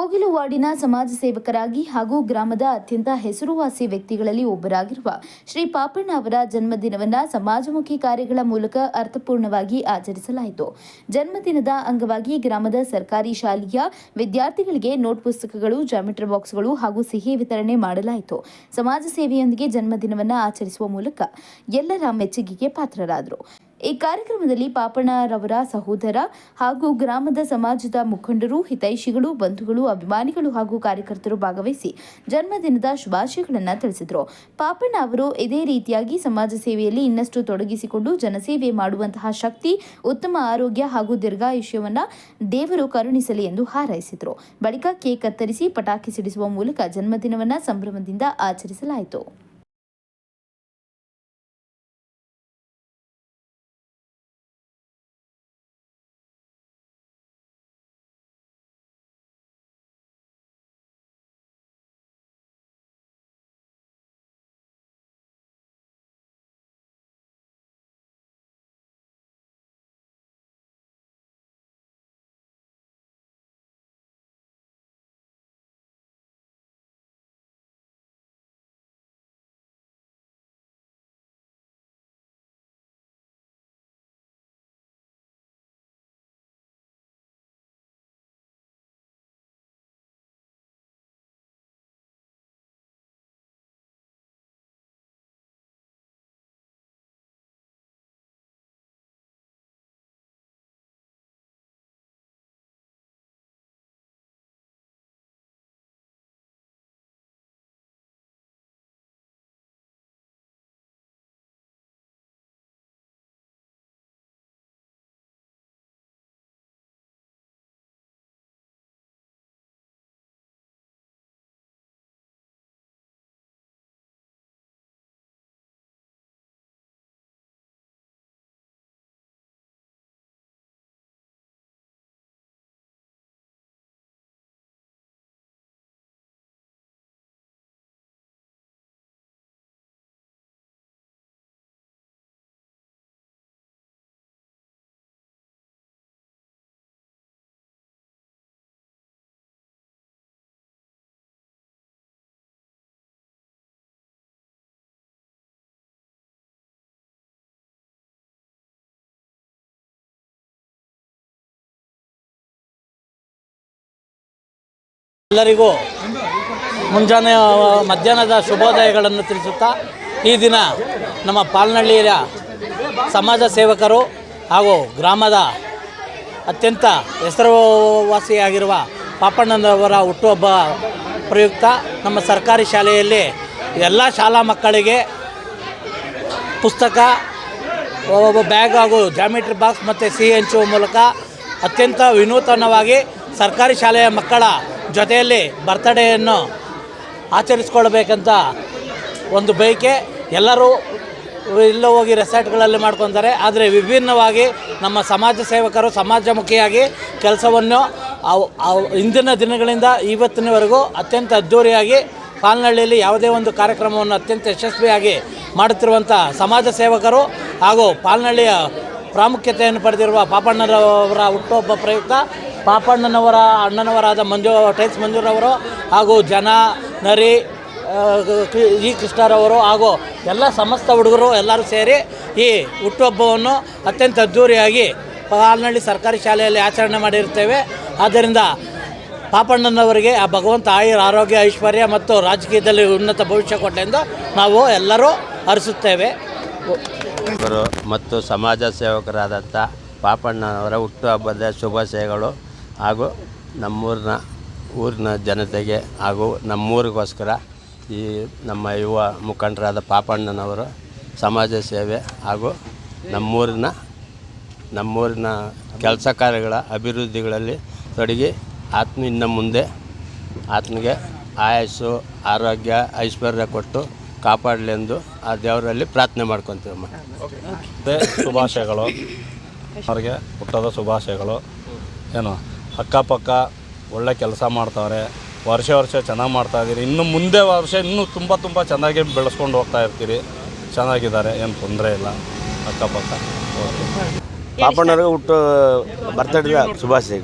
ಕೋಗಿಲು ವಾರ್ಡಿನ ಸಮಾಜ ಸೇವಕರಾಗಿ ಹಾಗೂ ಗ್ರಾಮದ ಅತ್ಯಂತ ಹೆಸರುವಾಸಿ ವ್ಯಕ್ತಿಗಳಲ್ಲಿ ಒಬ್ಬರಾಗಿರುವ ಶ್ರೀ ಪಾಪಣ್ಣ ಅವರ ಜನ್ಮದಿನವನ್ನು ಸಮಾಜಮುಖಿ ಕಾರ್ಯಗಳ ಮೂಲಕ ಅರ್ಥಪೂರ್ಣವಾಗಿ ಆಚರಿಸಲಾಯಿತು. ಜನ್ಮದಿನದ ಅಂಗವಾಗಿ ಗ್ರಾಮದ ಸರ್ಕಾರಿ ಶಾಲೆಯ ವಿದ್ಯಾರ್ಥಿಗಳಿಗೆ ನೋಟ್ ಪುಸ್ತಕಗಳು, ಜಾಮೆಟ್ರಿ ಬಾಕ್ಸ್ಗಳು ಹಾಗೂ ಸಿಹಿ ವಿತರಣೆ ಮಾಡಲಾಯಿತು. ಸಮಾಜ ಸೇವೆಯೊಂದಿಗೆ ಜನ್ಮದಿನವನ್ನು ಆಚರಿಸುವ ಮೂಲಕ ಎಲ್ಲರ ಮೆಚ್ಚುಗೆಗೆ ಪಾತ್ರರಾದರು. ಈ ಕಾರ್ಯಕ್ರಮದಲ್ಲಿ ಪಾಪಣ್ಣರವರ ಸಹೋದರ ಹಾಗೂ ಗ್ರಾಮದ ಸಮಾಜದ ಮುಖಂಡರು, ಹಿತೈಷಿಗಳು, ಬಂಧುಗಳು, ಅಭಿಮಾನಿಗಳು ಹಾಗೂ ಕಾರ್ಯಕರ್ತರು ಭಾಗವಹಿಸಿ ಜನ್ಮದಿನದ ಶುಭಾಶಯಗಳನ್ನು ತಿಳಿಸಿದರು. ಪಾಪಣ್ಣ ಅವರು ಇದೇ ರೀತಿಯಾಗಿ ಸಮಾಜ ಸೇವೆಯಲ್ಲಿ ಇನ್ನಷ್ಟು ತೊಡಗಿಸಿಕೊಂಡು ಜನಸೇವೆ ಮಾಡುವಂತಹ ಶಕ್ತಿ, ಉತ್ತಮ ಆರೋಗ್ಯ ಹಾಗೂ ದೀರ್ಘಾಯುಷ್ಯವನ್ನು ದೇವರು ಕರುಣಿಸಲಿ ಎಂದು ಹಾರೈಸಿದರು. ಬಳಿಕ ಕೇಕ್ ಕತ್ತರಿಸಿ ಪಟಾಕಿ ಸಿಡಿಸುವ ಮೂಲಕ ಜನ್ಮದಿನವನ್ನು ಸಂಭ್ರಮದಿಂದ ಆಚರಿಸಲಾಯಿತು. ಎಲ್ಲರಿಗೂ ಮುಂಜಾನೆ ಮಧ್ಯಾಹ್ನದ ಶುಭೋದಯಗಳನ್ನು ತಿಳಿಸುತ್ತಾ, ಈ ದಿನ ನಮ್ಮ ಪಾಲ್ನಹಳ್ಳಿಯ ಸಮಾಜ ಸೇವಕರು ಹಾಗೂ ಗ್ರಾಮದ ಅತ್ಯಂತ ಹೆಸರುವಾಸಿಯಾಗಿರುವ ಪಾಪಣ್ಣನವರ ಹುಟ್ಟುಹಬ್ಬ ಪ್ರಯುಕ್ತ ನಮ್ಮ ಸರ್ಕಾರಿ ಶಾಲೆಯಲ್ಲಿ ಎಲ್ಲ ಶಾಲಾ ಮಕ್ಕಳಿಗೆ ಪುಸ್ತಕ, ಬ್ಯಾಗ್ ಹಾಗೂ ಜಾಮೆಟ್ರಿ ಬಾಕ್ಸ್ ಮತ್ತು ಸಿಹಿ ಹಂಚುವ ಮೂಲಕ ಅತ್ಯಂತ ವಿನೂತನವಾಗಿ ಸರ್ಕಾರಿ ಶಾಲೆಯ ಮಕ್ಕಳ ಜೊತೆಯಲ್ಲಿ ಬರ್ತ್ಡೇಯನ್ನು ಆಚರಿಸ್ಕೊಳ್ಬೇಕಂತ ಒಂದು ಬಯಕೆ. ಎಲ್ಲರೂ ಇಲ್ಲೇ ಹೋಗಿ ರೆಸಾರ್ಟ್ಗಳಲ್ಲಿ ಮಾಡ್ಕೊತಾರೆ. ಆದರೆ ವಿಭಿನ್ನವಾಗಿ ನಮ್ಮ ಸಮಾಜ ಸೇವಕರು ಸಮಾಜಮುಖಿಯಾಗಿ ಕೆಲಸವನ್ನು ಇಂದಿನ ದಿನಗಳಿಂದ ಇವತ್ತಿನವರೆಗೂ ಅತ್ಯಂತ ಅದ್ಧೂರಿಯಾಗಿ ಪಾಲ್ನಹಳ್ಳಿಯಲ್ಲಿ ಯಾವುದೇ ಒಂದು ಕಾರ್ಯಕ್ರಮವನ್ನು ಅತ್ಯಂತ ಯಶಸ್ವಿಯಾಗಿ ಮಾಡುತ್ತಿರುವಂಥ ಸಮಾಜ ಸೇವಕರು ಹಾಗೂ ಪಾಲ್ನಹಳ್ಳಿಯ ಪ್ರಾಮುಖ್ಯತೆಯನ್ನು ಪಡೆದಿರುವ ಪಾಪಣ್ಣನವರ ಹುಟ್ಟುಹಬ್ಬ ಪ್ರಯುಕ್ತ ಪಾಪಣ್ಣನವರ ಅಣ್ಣನವರಾದ ಟೈಲ್ಸ್ ಮಂಜೂರವರು ಹಾಗೂ ನರಿ ಈ ಕೃಷ್ಣರವರು ಹಾಗೂ ಎಲ್ಲ ಸಮಸ್ತ ಹುಡುಗರು ಎಲ್ಲರೂ ಸೇರಿ ಈ ಹುಟ್ಟುಹಬ್ಬವನ್ನು ಅತ್ಯಂತ ಅದ್ಧೂರಿಯಾಗಿ ಪಾಲ್ನಹಳ್ಳಿ ಸರ್ಕಾರಿ ಶಾಲೆಯಲ್ಲಿ ಆಚರಣೆ ಮಾಡಿರುತ್ತೇವೆ. ಆದ್ದರಿಂದ ಪಾಪಣ್ಣನವರಿಗೆ ಆ ಭಗವಂತ ಆರೋಗ್ಯ, ಐಶ್ವರ್ಯ ಮತ್ತು ರಾಜಕೀಯದಲ್ಲಿ ಉನ್ನತ ಭವಿಷ್ಯ ಕೊಟ್ಟೆಂದು ನಾವು ಎಲ್ಲರೂ ಹರಿಸುತ್ತೇವೆ. ಮತ್ತು ಸಮಾಜ ಸೇವಕರಾದಂಥ ಪಾಪಣ್ಣನವರ ಹುಟ್ಟುಹಬ್ಬದ ಶುಭಾಶಯಗಳು ಹಾಗೂ ಊರಿನ ಜನತೆಗೆ ಹಾಗೂ ನಮ್ಮೂರಿಗೋಸ್ಕರ ಈ ನಮ್ಮ ಯುವ ಮುಖಂಡರಾದ ಪಾಪಣ್ಣನವರು ಸಮಾಜ ಸೇವೆ ಹಾಗೂ ನಮ್ಮೂರಿನ ಕೆಲಸ ಕಾರ್ಯಗಳ ಅಭಿವೃದ್ಧಿಗಳಲ್ಲಿ ತೊಡಗಿ ಇನ್ನು ಮುಂದೆ ಆತನಿಗೆ ಆಯಸ್ಸು, ಆರೋಗ್ಯ, ಐಶ್ವರ್ಯ ಕೊಟ್ಟು ಕಾಪಾಡಲೆಂದು ಆ ದೇವರಲ್ಲಿ ಪ್ರಾರ್ಥನೆ ಮಾಡ್ಕೊತೀವಮ್ಮ. ಶುಭಾಶಯಗಳು, ಅವ್ರಿಗೆ ಹುಟ್ಟದ ಶುಭಾಶಯಗಳು. ಏನು ಅಕ್ಕಪಕ್ಕ ಒಳ್ಳೆ ಕೆಲಸ ಮಾಡ್ತಾವ್ರೆ, ವರ್ಷ ಚೆನ್ನಾಗಿ ಮಾಡ್ತಾಯಿದ್ದೀರಿ. ಇನ್ನು ಮುಂದೆ ವರ್ಷ ಇನ್ನೂ ತುಂಬ ಚೆನ್ನಾಗಿ ಬೆಳೆಸ್ಕೊಂಡು ಹೋಗ್ತಾ ಇರ್ತೀರಿ. ಚೆನ್ನಾಗಿದ್ದಾರೆ, ಏನು ತೊಂದರೆ ಇಲ್ಲ ಅಕ್ಕಪಕ್ಕ. ಪಾಪಣ್ಣವ್ರಿಗೆ ಬರ್ತ್ಡೇ ಶುಭಾಶಯಗಳು.